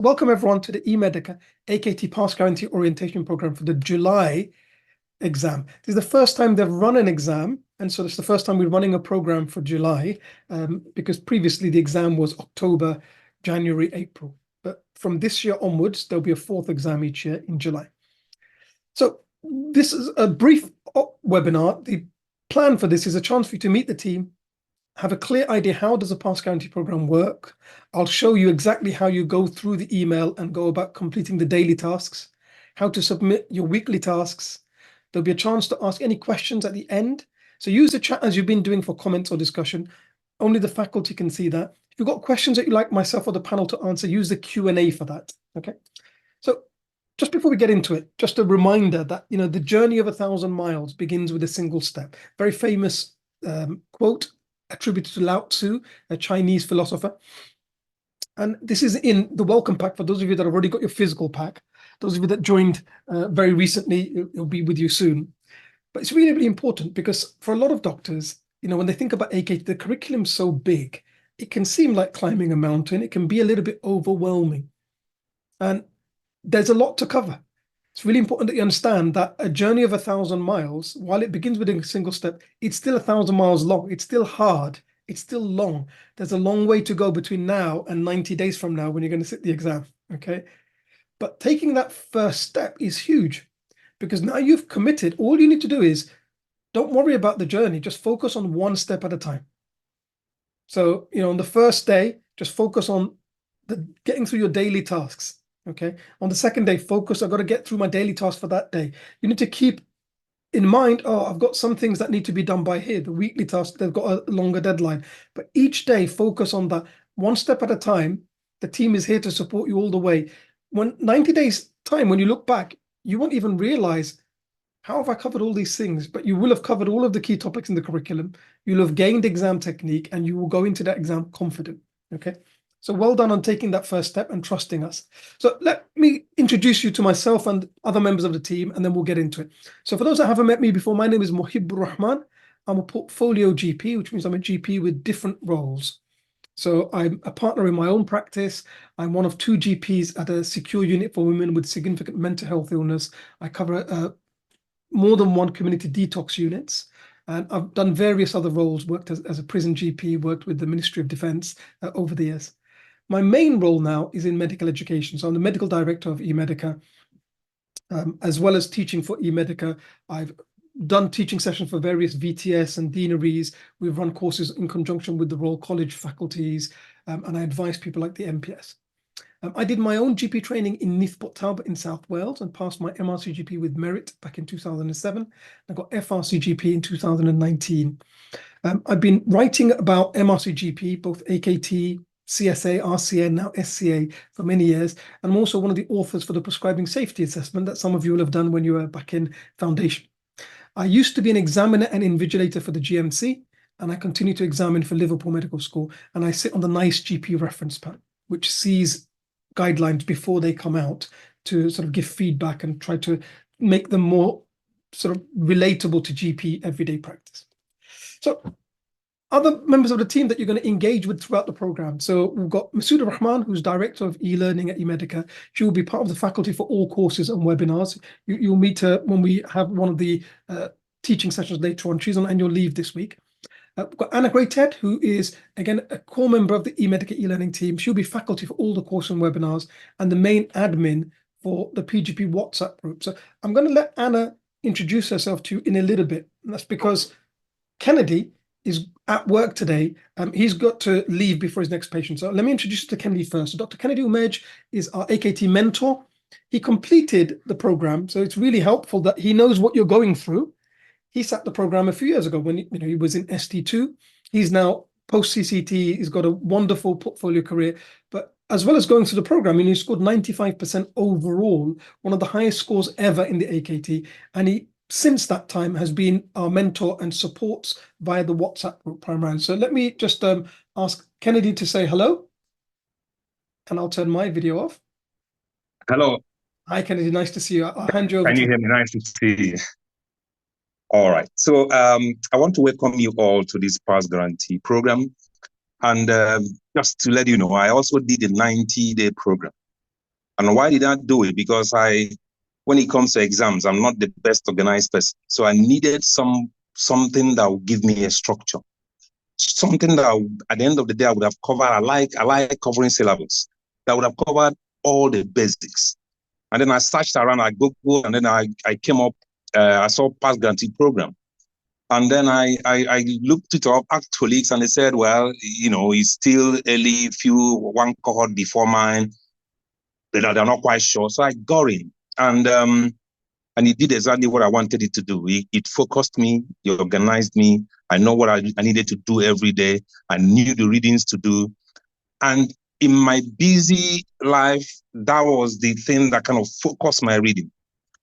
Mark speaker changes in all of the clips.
Speaker 1: Welcome everyone to the eMedica AKT Pass Guarantee Orientation Program for the July exam. This is the first time they've run an exam, and so it's the first time we're running a program for July, because previously the exam was October, January, April. But from this year onwards, there'll be a fourth exam each year in July. So this is a brief webinar. The plan for this is a chance for you to meet the team, have a clear idea how does a pass guarantee program work. I'll show you exactly how you go through the email and go about completing the daily tasks, how to submit your weekly tasks. There'll be a chance to ask any questions at the end. So use the chat as you've been doing for comments or discussion. Only the faculty can see that. If you've got questions that you'd like myself or the panel to answer, use the Q&A for that. Okay. So just before we get into it, just a reminder that, the journey of 1,000 miles begins with a single step. Very famous quote attributed to Lao Tzu, a Chinese philosopher. And this is in the welcome pack for those of you that have already got your physical pack. Those of you that joined very recently, it'll be with you soon. But it's really, really important because for a lot of doctors, when they think about AKT, the curriculum's so big, it can seem like climbing a mountain. It can be a little bit overwhelming. And there's a lot to cover. It's really important that you understand that a journey of 1,000 miles, while it begins with a single step, it's still 1,000 miles long. It's still hard. It's still long. There's a long way to go between now and 90 days from now when you're going to sit the exam, okay? But taking that first step is huge because now you've committed. All you need to do is don't worry about the journey. Just focus on one step at a time. So, on the first day, just focus on getting through your daily tasks. Okay. On the second day, focus. I've got to get through my daily task for that day. You need to keep in mind, I've got some things that need to be done by here. The weekly tasks, they've got a longer deadline. But each day, focus on that one step at a time. The team is here to support you all the way. When 90 days time, when you look back, you won't even realize, how have I covered all these things? But you will have covered all of the key topics in the curriculum. You'll have gained exam technique and you will go into that exam confident. Okay. So well done on taking that first step and trusting us. So let me introduce you to myself and other members of the team, and then we'll get into it. So for those that haven't met me before, my name is Mohibur Rahman. I'm a portfolio GP, which means I'm a GP with different roles. So I'm a partner in my own practice. I'm one of 2 GPs at a secure unit for women with significant mental health illness. I cover more than 1 community detox units. And I've done various other roles, worked as a prison GP, worked with the Ministry of Defence over the years. My main role now is in medical education. So I'm the medical director of eMedica, as well as teaching for eMedica. I've done teaching sessions for various VTS and deaneries. We've run courses in conjunction with the Royal College faculties, and I advise people like the MPS. I did my own GP training in Nithbot Talbot in South Wales and passed my MRCGP with merit back in 2007. I got FRCGP in 2019. I've been writing about MRCGP, both AKT, CSA, RCN, now SCA for many years. I'm also one of the authors for the prescribing safety assessment that some of you will have done when you were back in foundation. I used to be an examiner and invigilator for the GMC, and I continue to examine for Liverpool Medical School. And I sit on the NICE GP reference panel, which sees guidelines before they come out to sort of give feedback and try to make them more sort of relatable to GP everyday practice. So other members of the team that you're going to engage with throughout the program. So we've got Masooda Rahman, who's Director of E-Learning at eMedica. She will be part of the faculty for all courses and webinars. You'll meet her when we have one of the teaching sessions later on. She's on annual leave this week. We've got Anna Grayted, who is, again, a core member of the eMedica e-learning team. She'll be faculty for all the course and webinars and the main admin for the PGP WhatsApp group. So I'm going to let Anna introduce herself to you in a little bit. And that's because Kennedy is at work today. He's got to leave before his next patient. So let me introduce you to Kennedy first. So Dr. Kennedy Umej is our AKT mentor. He completed the program, so it's really helpful that he knows what you're going through. He sat the program a few years ago when he was in ST2. He's now post-CCT. He's got a wonderful portfolio career. But as well as going through the program, he scored 95% overall, one of the highest scores ever in the AKT. And he, since that time, has been our mentor and supports via the WhatsApp group primarily. So let me just ask Kennedy to say hello. And I'll turn my video off.
Speaker 2: Hello.
Speaker 1: Hi, Kennedy. Nice to see you. I'll hand you over.
Speaker 2: Can you hear me? Nice to see you. All right. So I want to welcome you all to this Pass Guarantee program. And just to let you know, I also did a 90-day program. And why did I do it? Because when it comes to exams, I'm not the best organized person. So I needed something that would give me a structure. Something that at the end of the day I would have covered. I like covering syllabus. That would have covered all the basics. And then I searched around, I Googled, and then I came up, I saw past grantee program. And then I looked it up, asked colleagues, and they said, well, it's still early, one cohort before mine. They're not quite sure. So I got in. And it did exactly what I wanted it to do. It focused me, it organized me. I know what I needed to do every day. I knew the readings to do. And in my busy life, that was the thing that kind of focused my reading.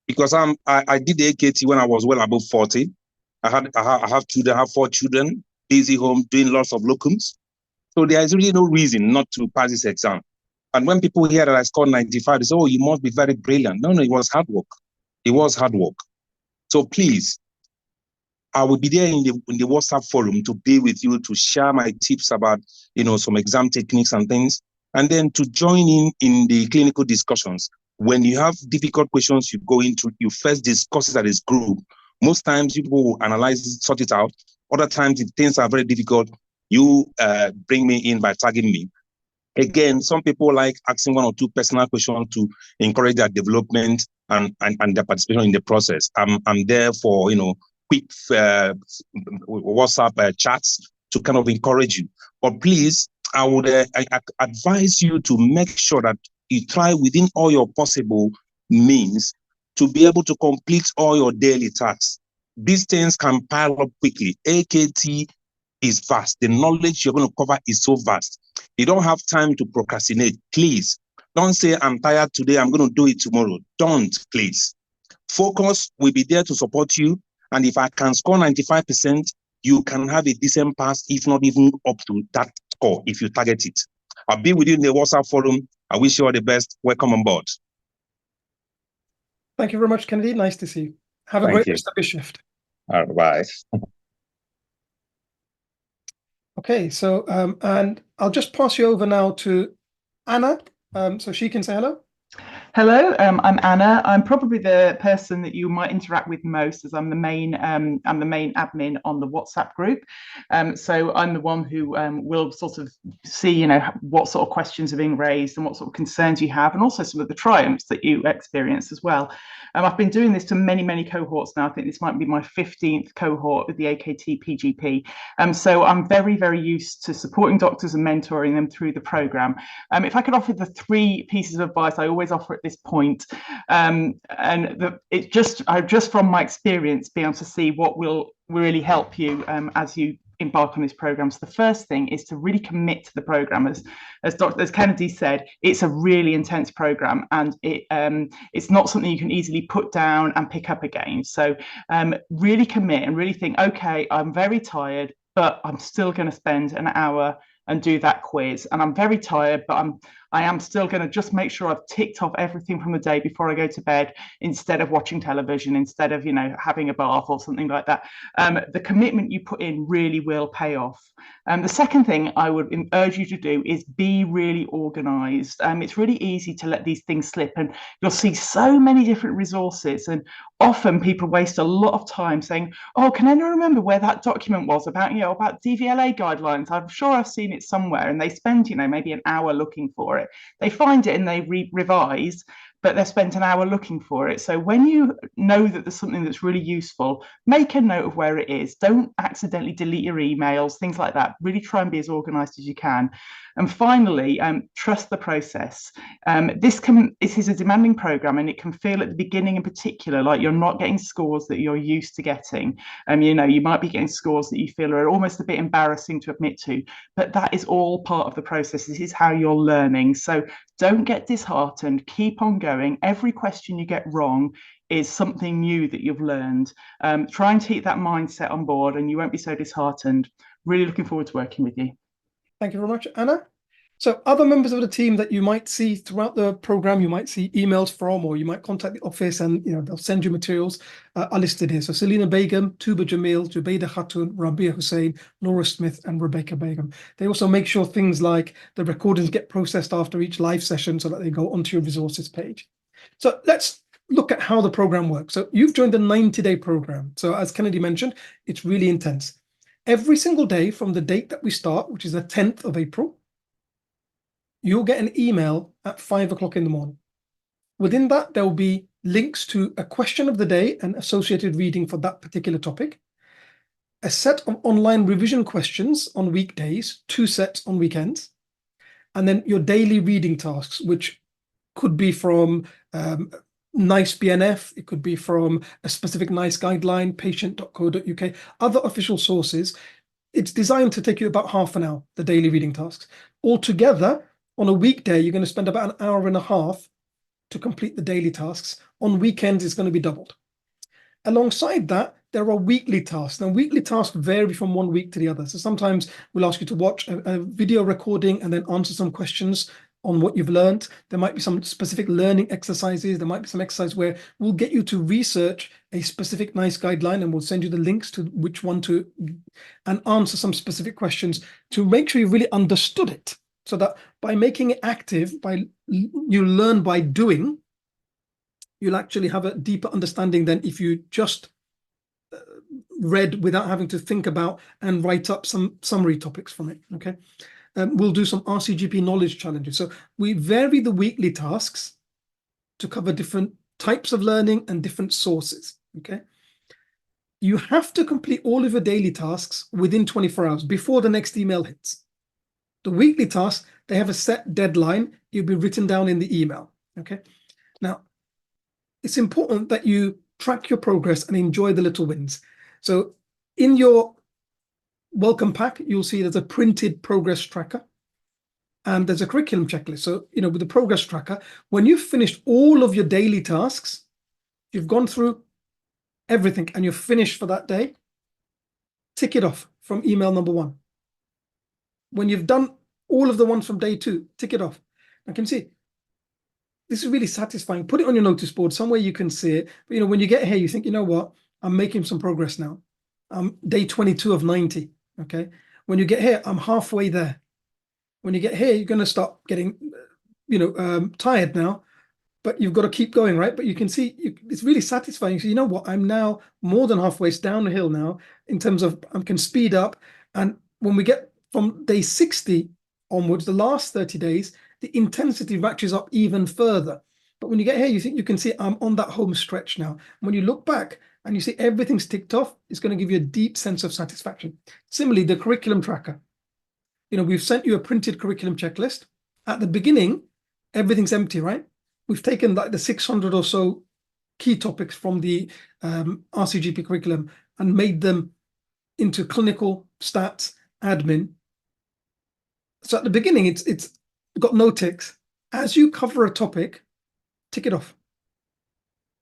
Speaker 2: Because I did the AKT when I was well above 40. I have children, I have 4 children, busy home, doing lots of locums. So there is really no reason not to pass this exam. And when people hear that I scored 95, they say, oh, you must be very brilliant. No, it was hard work. It was hard work. So please, I will be there in the WhatsApp forum to be with you, to share my tips about, some exam techniques and things, and then to join in the clinical discussions. When you have difficult questions, you go into, you first discuss it as group. Most times people will analyze it, sort it out. Other times, if things are very difficult, you bring me in by tagging me. Again, some people like asking 1 or 2 personal questions to encourage their development and their participation in the process. I'm there for, quick WhatsApp chats to kind of encourage you. But please, I would I advise you to make sure that you try within all your possible means to be able to complete all your daily tasks. These things can pile up quickly. AKT is vast. The knowledge you're going to cover is so vast. You don't have time to procrastinate. Please don't say, I'm tired today, I'm going to do it tomorrow. Don't, please. Focus. Will be there to support you. And if I can score 95%, you can have a decent pass, if not even up to that score, if you target it. I'll be with you in the WhatsApp forum. I wish you all the best. Welcome on board.
Speaker 1: Thank you very much, Kennedy. Nice to see you. Have a great rest of your shift.
Speaker 2: All right. Bye.
Speaker 1: Okay, so and I'll just pass you over now to Anna, so she can say hello.
Speaker 3: Hello, I'm Anna. I'm probably the person that you might interact with most, as I'm the main admin on the WhatsApp group. So I'm the one who will sort of see, what sort of questions are being raised and what sort of concerns you have, and also some of the triumphs that you experience as well. I've been doing this to many cohorts now. I think this might be my 15th cohort with the AKT PGP. So I'm very used to supporting doctors and mentoring them through the program. If I could offer the 3 pieces of advice I always offer at this point, just from my experience, be able to see what will really help you as you embark on this program. So the first thing is to really commit to the program. As Kennedy said, it's a really intense program, and it's not something you can easily put down and pick up again. So really commit and really think, okay, I'm very tired, but I'm still going to spend an hour and do that quiz. And I'm very tired, but I am still going to just make sure I've ticked off everything from the day before I go to bed, instead of watching television, instead of, having a bath or something like that. The commitment you put in really will pay off. The second thing I would urge you to do is be really organized. It's really easy to let these things slip, and you'll see so many different resources, and often people waste a lot of time saying, oh, can anyone remember where that document was about DVLA guidelines? I'm sure I've seen it somewhere. And they spend, maybe an hour looking for it. They find it and they revise, but they've spent an hour looking for it. So when you know that there's something that's really useful, make a note of where it is. Don't accidentally delete your emails, things like that. Really try and be as organized as you can. And finally, trust the process. This is a demanding program, and it can feel at the beginning in particular like you're not getting scores that you're used to getting. You might be getting scores that you feel are almost a bit embarrassing to admit to, but that is all part of the process. This is how you're learning. So don't get disheartened. Keep on going. Every question you get wrong is something new that you've learned. Try and keep that mindset on board, and you won't be so disheartened. Really looking forward to working with you.
Speaker 1: Thank you very much, Anna. So other members of the team that you might see throughout the program, you might see emails from, or you might contact the office and they'll send you materials, are listed here. So Selina Begum, Tuba Jamil, Jubaida Khatun, Rabia Hussein, Laura Smith, and Rebecca Begum. They also make sure things like the recordings get processed after each live session so that they go onto your resources page. So let's look at how the program works. So you've joined the 90-day program. So as Kennedy mentioned, it's really intense. Every single day from the date that we start, which is the 10th of April, you'll get an email at 5 o'clock in the morning. Within that, there will be links to a question of the day and associated reading for that particular topic, a set of online revision questions on weekdays, 2 sets on weekends, and then your daily reading tasks, which could be from NICE BNF, it could be from a specific NICE guideline, patient.co.uk, other official sources. It's designed to take you about half an hour, the daily reading tasks. Altogether, on a weekday, you're going to spend about an hour and a half to complete the daily tasks. On weekends, it's going to be doubled. Alongside that, there are weekly tasks. Now, weekly tasks vary from one week to the other. So sometimes we'll ask you to watch a video recording and then answer some questions on what you've learned. There might be some specific learning exercises. There might be some exercise where we'll get you to research a specific NICE guideline and we'll send you the links to which one to, and answer some specific questions to make sure you really understood it. So that by making it active, you learn by doing, you'll actually have a deeper understanding than if you just read without having to think about and write up some summary topics from it, okay? We'll do some RCGP knowledge challenges. So we vary the weekly tasks to cover different types of learning and different sources, okay? You have to complete all of your daily tasks within 24 hours before the next email hits. The weekly tasks, they have a set deadline. It'll be written down in the email, okay? Now, it's important that you track your progress and enjoy the little wins. So in your welcome pack, you'll see there's a printed progress tracker and there's a curriculum checklist. So, with the progress tracker, when you've finished all of your daily tasks, you've gone through everything and you're finished for that day, tick it off from email number 1. When you've done all of the ones from day 2, tick it off. I can see this is really satisfying. Put it on your notice board somewhere you can see it. But when you get here, you think, you know what? I'm making some progress now. I'm day 22 of 90. Okay. When you get here, I'm halfway there. When you get here, you're going to start getting, tired now. But you've got to keep going, right? But you can see it's really satisfying. So you know what? I'm now more than halfway down the hill now in terms of I can speed up. And when we get from day 60 onwards, the last 30 days, the intensity ratchets up even further. But when you get here, you can see I'm on that home stretch now. When you look back and you see everything's ticked off, it's going to give you a deep sense of satisfaction. Similarly, the curriculum tracker. We've sent you a printed curriculum checklist. At the beginning, everything's empty, right? We've taken like the 600 or so key topics from the RCGP curriculum and made them into clinical, stats, admin. So at the beginning, it's got no ticks. As you cover a topic, tick it off.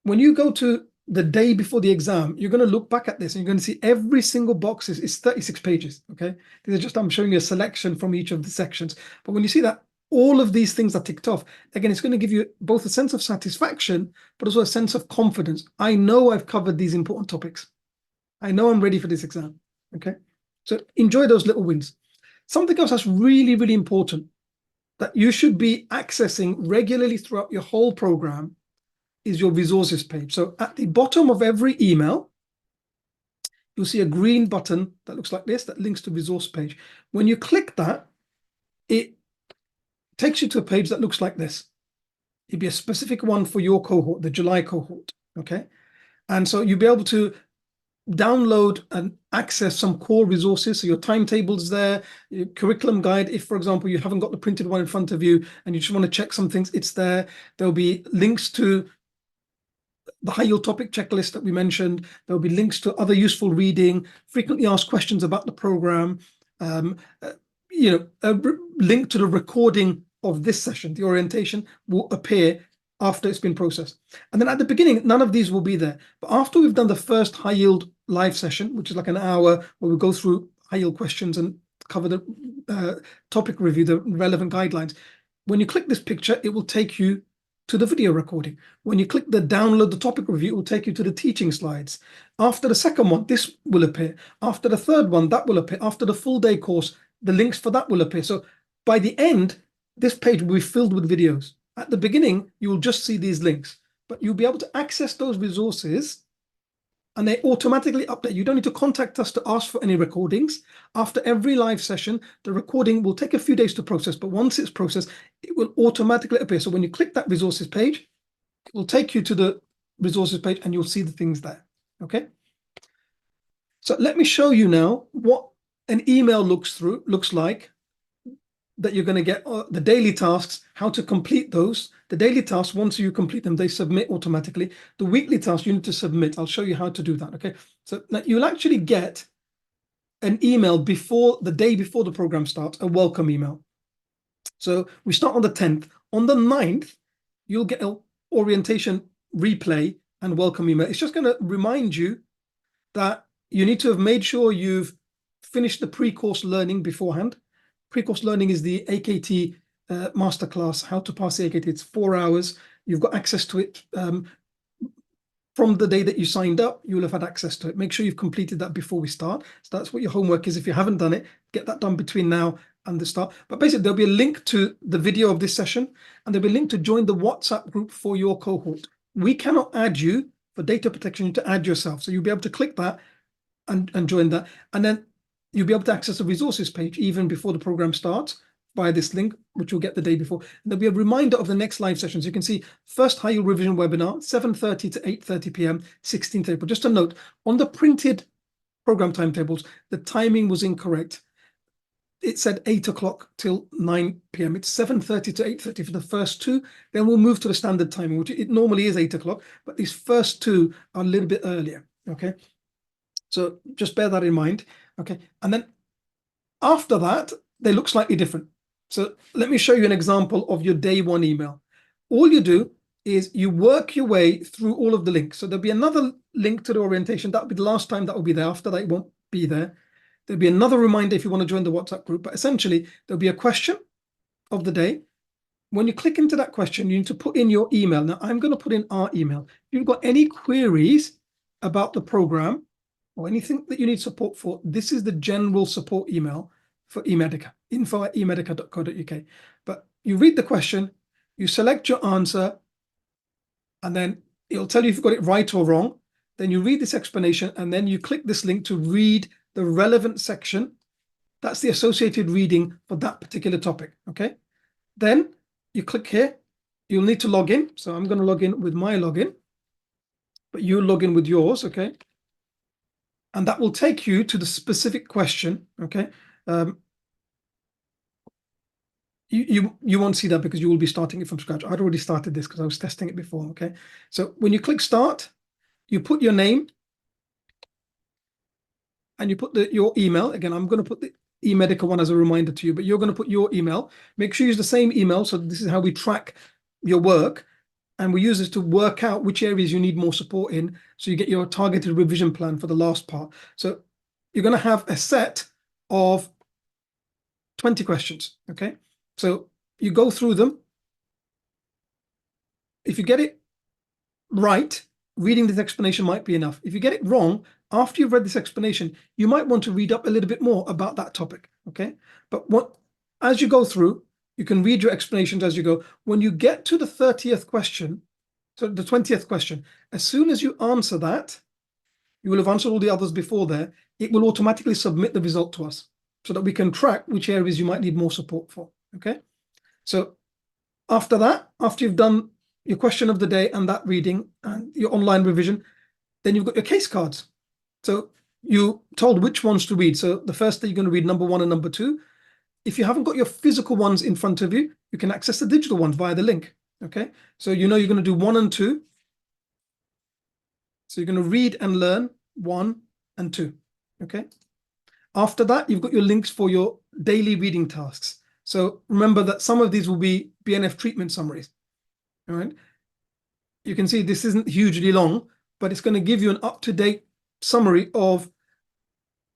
Speaker 1: When you go to the day before the exam, you're going to look back at this and you're going to see every single box is 36 pages, okay? These are just, I'm showing you a selection from each of the sections. But when you see that all of these things are ticked off, again, it's going to give you both a sense of satisfaction, but also a sense of confidence. I know I've covered these important topics. I know I'm ready for this exam, okay? So enjoy those little wins. Something else that's really, really important that you should be accessing regularly throughout your whole program is your resources page. So at the bottom of every email, you'll see a green button that looks like this, that links to resource page. When you click that, it takes you to a page that looks like this. It'd be a specific one for your cohort, the July cohort, okay? And so you'll be able to download and access some core resources. So your timetables there, your curriculum guide. If, for example, you haven't got the printed one in front of you and you just want to check some things, it's there. There'll be links to the high yield topic checklist that we mentioned. There'll be links to other useful reading, frequently asked questions about the program, a link to the recording of this session. The orientation will appear after it's been processed. And then at the beginning, none of these will be there. But after we've done the first high yield live session, which is like an hour where we go through high yield questions and cover the topic review, the relevant guidelines. When you click this picture, it will take you to the video recording. When you click the download the topic review, it will take you to the teaching slides. After the second one, this will appear. After the third one, that will appear. After the full day course, the links for that will appear. So by the end, this page will be filled with videos. At the beginning, you will just see these links, but you'll be able to access those resources and they automatically update. You don't need to contact us to ask for any recordings. After every live session, the recording will take a few days to process, but once it's processed, it will automatically appear. So when you click that resources page, it will take you to the resources page and you'll see the things there, okay? So let me show you now what an email looks like that you're going to get the daily tasks, how to complete those. The daily tasks, once you complete them, they submit automatically. The weekly tasks you need to submit. I'll show you how to do that, okay? So now you'll actually get an email the day before the program starts, a welcome email. So we start on the 10th. On the 9th, you'll get an orientation replay and welcome email. It's just going to remind you that you need to have made sure you've finished the pre-course learning beforehand. Pre-course learning is the AKT masterclass, how to pass the AKT. It's 4 hours. You've got access to it from the day that you signed up. You will have had access to it. Make sure you've completed that before we start. So that's what your homework is. If you haven't done it, get that done between now and the start. But basically, there'll be a link to the video of this session, and there'll be a link to join the WhatsApp group for your cohort. We cannot add you for data protection to add yourself. So you'll be able to click that and join that. And then you'll be able to access the resources page even before the program starts via this link, which you'll get the day before. And there'll be a reminder of the next live sessions. You can see first high yield revision webinar, 7:30 to 8:30 p.m., 16th April. Just a note, on the printed program timetables, the timing was incorrect. It said 8 o'clock till 9 p.m. It's 7:30 to 8:30 for the first two. Then we'll move to the standard timing, which it normally is 8 o'clock, but these first two are a little bit earlier, okay? So just bear that in mind, okay? And then after that, they look slightly different. So let me show you an example of your day one email. All you do is you work your way through all of the links. So there'll be another link to the orientation. That'll be the last time that will be there. After that, it won't be there. There'll be another reminder if you want to join the WhatsApp group. But essentially, there'll be a question of the day. When you click into that question, you need to put in your email. Now, I'm going to put in our email. If you've got any queries about the program or anything that you need support for, this is the general support email for eMedica, info@emedica.co.uk. But you read the question, you select your answer, and then it'll tell you if you've got it right or wrong. Then you read this explanation, and then you click this link to read the relevant section. That's the associated reading for that particular topic, okay? Then you click here. You'll need to log in. So I'm going to log in with my login, but you log in with yours, okay? And that will take you to the specific question, okay? You won't see that because you will be starting it from scratch. I'd already started this because I was testing it before, okay? So when you click start, you put your name and you put your email. Again, I'm going to put the eMedica one as a reminder to you, but you're going to put your email. Make sure you use the same email. So this is how we track your work. And we use this to work out which areas you need more support in. So you get your targeted revision plan for the last part. So you're going to have a set of 20 questions, okay? So you go through them. If you get it right, reading this explanation might be enough. If you get it wrong, after you've read this explanation, you might want to read up a little bit more about that topic, okay? But as you go through, you can read your explanations as you go. When you get to the 30th question, so the 20th question, as soon as you answer that, you will have answered all the others before there, it will automatically submit the result to us so that we can track which areas you might need more support for, okay? So after that, after you've done your question of the day and that reading and your online revision, then you've got your case cards. So you told which ones to read. So the first day you're going to read number 1 and number 2. If you haven't got your physical ones in front of you, you can access the digital ones via the link, okay? So you know you're going to do 1 and 2. So you're going to read and learn 1 and 2, okay? After that, you've got your links for your daily reading tasks. So remember that some of these will be BNF treatment summaries, all right? You can see this isn't hugely long, but it's going to give you an up-to-date summary of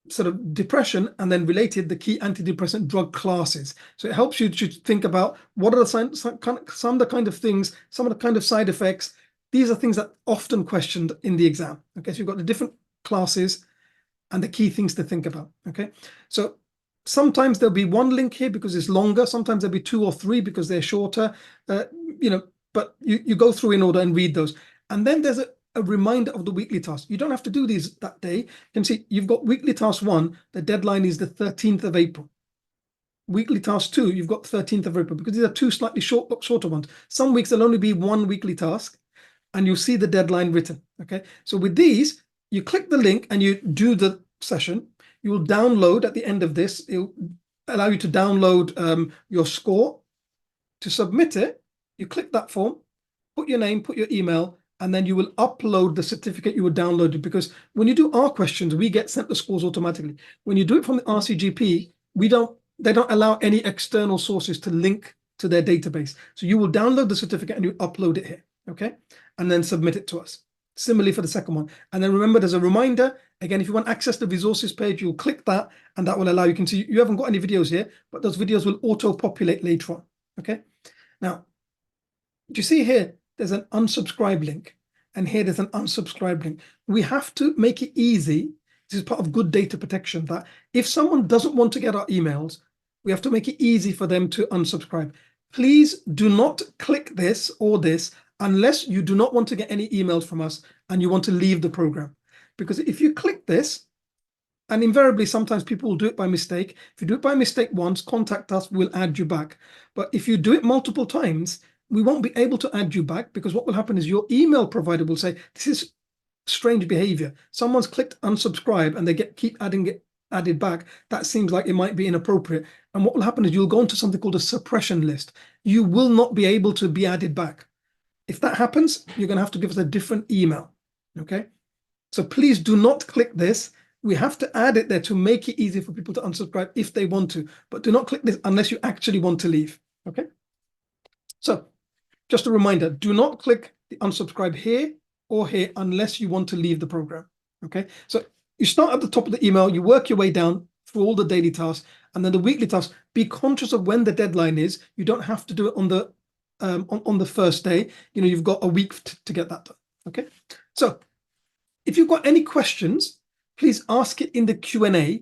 Speaker 1: sort of depression and then related the key antidepressant drug classes. So it helps you to think about what are some of the kind of things, some of the kind of side effects. These are things that are often questioned in the exam. Okay, so you've got the different classes and the key things to think about. Okay, so sometimes there'll be one link here because it's longer. Sometimes there'll be 2 or 3 because they're shorter. But you go through in order and read those. And then there's a reminder of the weekly task. You don't have to do these that day. You can see you've got weekly task 1. The deadline is the 13th of April. Weekly task 2, you've got 13th of April, because these are 2 slightly shorter ones. Some weeks there'll only be 1 weekly task, and you'll see the deadline written. Okay, so with these, you click the link and you do the session. You will download at the end of this. It'll allow you to download your score. To submit it, you click that form, put your name, put your email, and then you will upload the certificate you were downloaded. Because when you do our questions, we get sent the scores automatically. When you do it from the MRCGP, they don't allow any external sources to link to their database. So you will download the certificate and you upload it here, okay? And then submit it to us. Similarly for the second one. And then remember, there's a reminder. Again, if you want access to the resources page, you'll click that, and that will allow you can see you haven't got any videos here, but those videos will auto-populate later on, okay? Now, do you see here, there's an unsubscribe link, and here there's an unsubscribe link. We have to make it easy. This is part of good data protection, that if someone doesn't want to get our emails, we have to make it easy for them to unsubscribe. Please do not click this or this unless you do not want to get any emails from us and you want to leave the program. Because if you click this, and invariably, sometimes people will do it by mistake. If you do it by mistake once, contact us, we'll add you back. But if you do it multiple times, we won't be able to add you back, because what will happen is your email provider will say, this is strange behavior. Someone's clicked unsubscribe and they keep adding it added back. That seems like it might be inappropriate. And what will happen is you'll go into something called a suppression list. You will not be able to be added back. If that happens, you're going to have to give us a different email. Okay? So please do not click this. We have to add it there to make it easy for people to unsubscribe if they want to, but do not click this unless you actually want to leave, okay? So just a reminder, do not click the unsubscribe here or here unless you want to leave the program, okay? So you start at the top of the email, you work your way down through all the daily tasks, and then the weekly tasks. Be conscious of when the deadline is. You don't have to do it on the first day. You know, you've got a week to get that done, okay? So if you've got any questions, please ask it in the Q&A.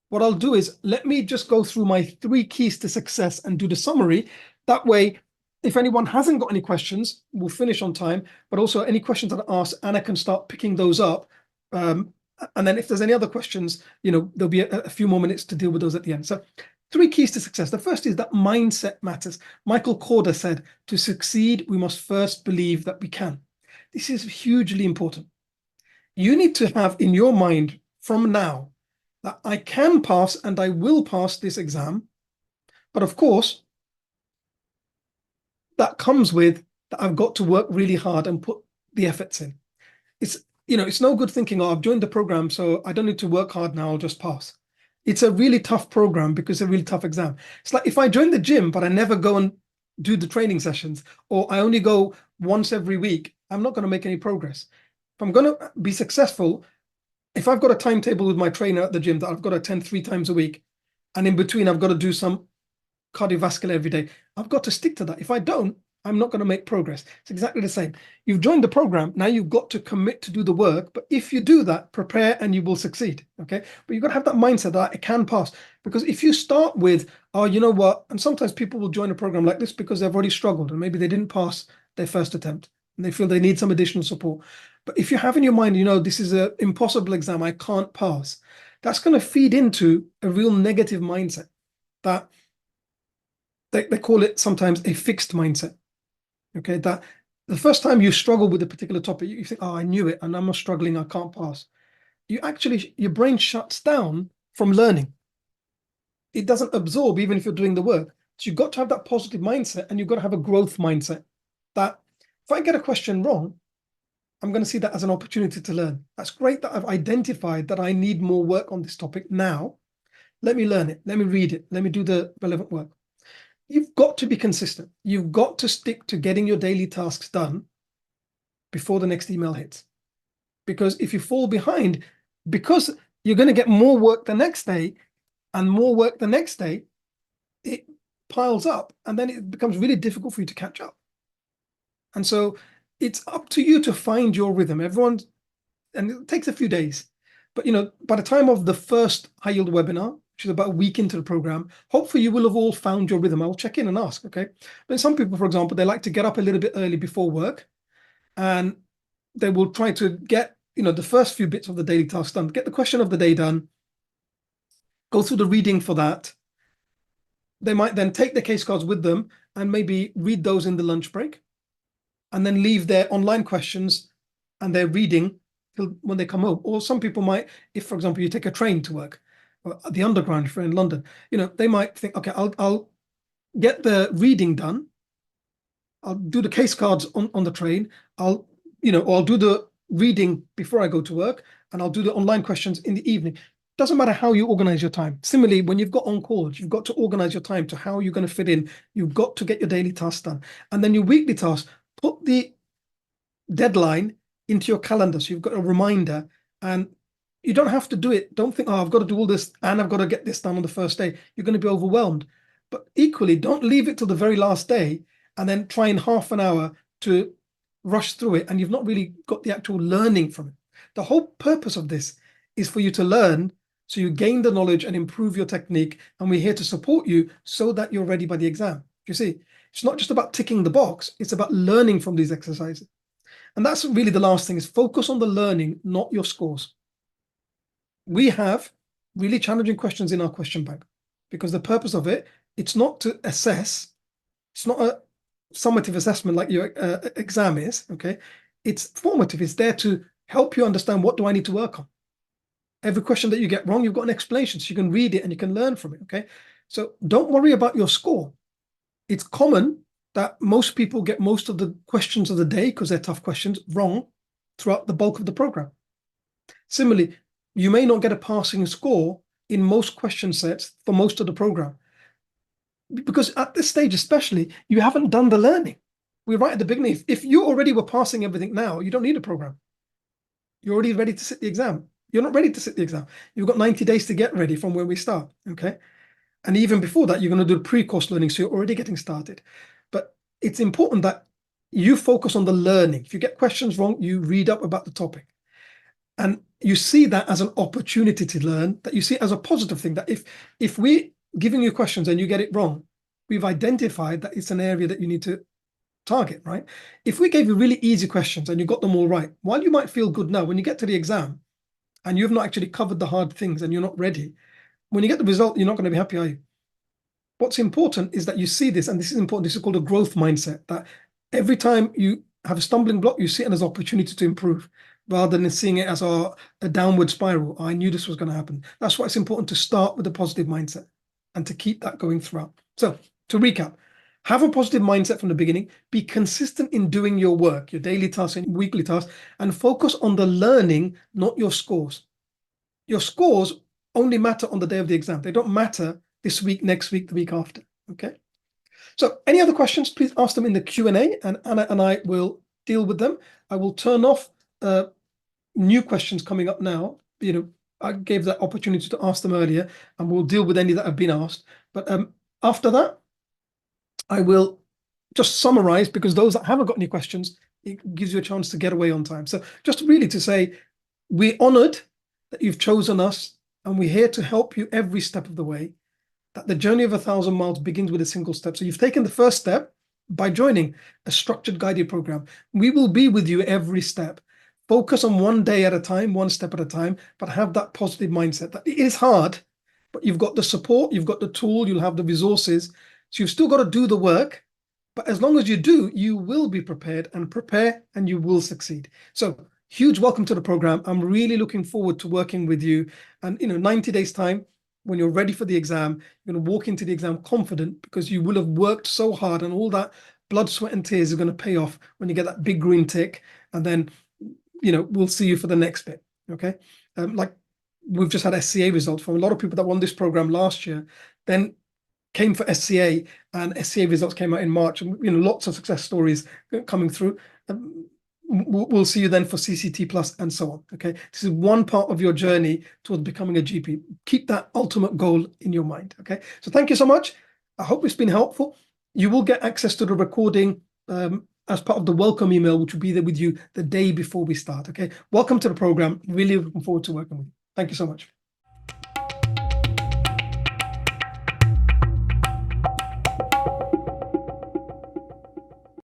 Speaker 1: What I'll do is let me just go through my 3 keys to success and do the summary. That way, if anyone hasn't got any questions, we'll finish on time. But also any questions that are asked, Anna can start picking those up. And then if there's any other questions, you know, there'll be a few more minutes to deal with those at the end. So 3 keys to success. The first is that mindset matters. Michael Corder said, to succeed, we must first believe that we can. This is hugely important. You need to have in your mind from now that I can pass and I will pass this exam. But of course, that comes with that I've got to work really hard and put the efforts in. It's no good thinking, oh, I've joined the program, so I don't need to work hard now, I'll just pass. It's a really tough program because it's a really tough exam. It's like if I join the gym, but I never go and do the training sessions, or I only go once every week, I'm not going to make any progress. If I'm going to be successful, if I've got a timetable with my trainer at the gym that I've got to attend 3 times a week, and in between I've got to do some cardiovascular every day, I've got to stick to that. If I don't, I'm not going to make progress. It's exactly the same. You've joined the program, now you've got to commit to do the work, but if you do that, prepare and you will succeed, okay? But you've got to have that mindset that I can pass, because if you start with, oh, you know what, and sometimes people will join a program like this because they've already struggled and maybe they didn't pass their first attempt and they feel they need some additional support. But if you have in your mind, you know, this is an impossible exam, I can't pass, that's going to feed into a real negative mindset that they call it sometimes a fixed mindset. Okay, that the first time you struggle with a particular topic, you think, oh, I knew it and I'm not struggling, I can't pass. Your brain shuts down from learning. It doesn't absorb even if you're doing the work. So you've got to have that positive mindset, and you've got to have a growth mindset that if I get a question wrong, I'm going to see that as an opportunity to learn. That's great that I've identified that I need more work on this topic now. Let me learn it. Let me read it. Let me do the relevant work. You've got to be consistent. You've got to stick to getting your daily tasks done before the next email hits. Because if you fall behind, because you're going to get more work the next day and more work the next day. It piles up, and then it becomes really difficult for you to catch up. And so it's up to you to find your rhythm. And it takes a few days, but by the time of the first high yield webinar, which is about a week into the program, hopefully you will have all found your rhythm. I'll check in and ask, okay? But some people, for example, they like to get up a little bit early before work, and they will try to get the first few bits of the daily task done, get the question of the day done, go through the reading for that. They might then take their case cards with them and maybe read those in the lunch break, and then leave their online questions and their reading till when they come home. Or some people might, if, for example, you take a train to work, or the underground if you're in London, they might think, okay, I'll get the reading done. I'll do the case cards on the train. Or I'll do the reading before I go to work, and I'll do the online questions in the evening. Doesn't matter how you organize your time. Similarly, when you've got on calls, you've got to organize your time to how you're going to fit in. You've got to get your daily tasks done. And then your weekly tasks, put the deadline into your calendar. So you've got a reminder, and you don't have to do it. Don't think, oh, I've got to do all this and I've got to get this done on the first day. You're going to be overwhelmed. But equally, don't leave it till the very last day and then try in half an hour to rush through it, and you've not really got the actual learning from it. The whole purpose of this is for you to learn, so you gain the knowledge and improve your technique, and we're here to support you so that you're ready by the exam. You see, it's not just about ticking the box, it's about learning from these exercises. And that's really the last thing, is focus on the learning, not your scores. We have really challenging questions in our question bank, because the purpose of it, it's not to assess, it's not a summative assessment like your exam is, okay? It's formative, it's there to help you understand, what do I need to work on? Every question that you get wrong, you've got an explanation, so you can read it and you can learn from it, okay? So don't worry about your score. It's common that most people get most of the questions of the day, because they're tough questions, wrong throughout the bulk of the program. Similarly, you may not get a passing score in most question sets for most of the program, because at this stage especially, you haven't done the learning. We're right at the beginning. If you already were passing everything now, you don't need a program. You're already ready to sit the exam. You're not ready to sit the exam. You've got 90 days to get ready from where we start, okay? And even before that, you're going to do pre-course learning, so you're already getting started. But it's important that you focus on the learning. If you get questions wrong, you read up about the topic. And you see that as an opportunity to learn, that you see it as a positive thing, that if we're giving you questions and you get it wrong, we've identified that it's an area that you need to target, right? If we gave you really easy questions and you got them all right, while you might feel good now, when you get to the exam and you've not actually covered the hard things and you're not ready, when you get the result, you're not going to be happy, are you? What's important is that you see this, and this is important, this is called a growth mindset, that every time you have a stumbling block, you see it as an opportunity to improve, rather than seeing it as a downward spiral. I knew this was going to happen. That's why it's important to start with a positive mindset and to keep that going throughout. So to recap, have a positive mindset from the beginning, be consistent in doing your work, your daily tasks and weekly tasks, and focus on the learning, not your scores. Your scores only matter on the day of the exam. They don't matter this week, next week, the week after, okay? So any other questions, please ask them in the Q&A, and Anna and I will deal with them. I will turn off new questions coming up now. I gave that opportunity to ask them earlier, and we'll deal with any that have been asked. But after that, I will just summarize, because those that haven't got any questions, it gives you a chance to get away on time. So just really to say, we're honored that you've chosen us, and we're here to help you every step of the way, that the journey of 1,000 miles begins with a single step. So you've taken the first step by joining a structured guided program. We will be with you every step. Focus on one day at a time, one step at a time, but have that positive mindset that it is hard, but you've got the support, you've got the tool, you'll have the resources. So you've still got to do the work, but as long as you do, you will be prepared, and prepare and you will succeed. So huge welcome to the program. I'm really looking forward to working with you. And 90 days time, when you're ready for the exam, you're going to walk into the exam confident, because you will have worked so hard, and all that blood, sweat and tears are going to pay off when you get that big green tick. And then, we'll see you for the next bit. Okay. Like we've just had SCA results from a lot of people that won this program last year, then came for SCA, and SCA results came out in March, and lots of success stories coming through. we'll see you then for CCT plus and so on. Okay, this is one part of your journey towards becoming a GP. Keep that ultimate goal in your mind. Okay, so thank you so much. I hope it's been helpful. You will get access to the recording as part of the welcome email, which will be there with you the day before we start. Okay, welcome to the program. Really looking forward to working with you. Thank you so much.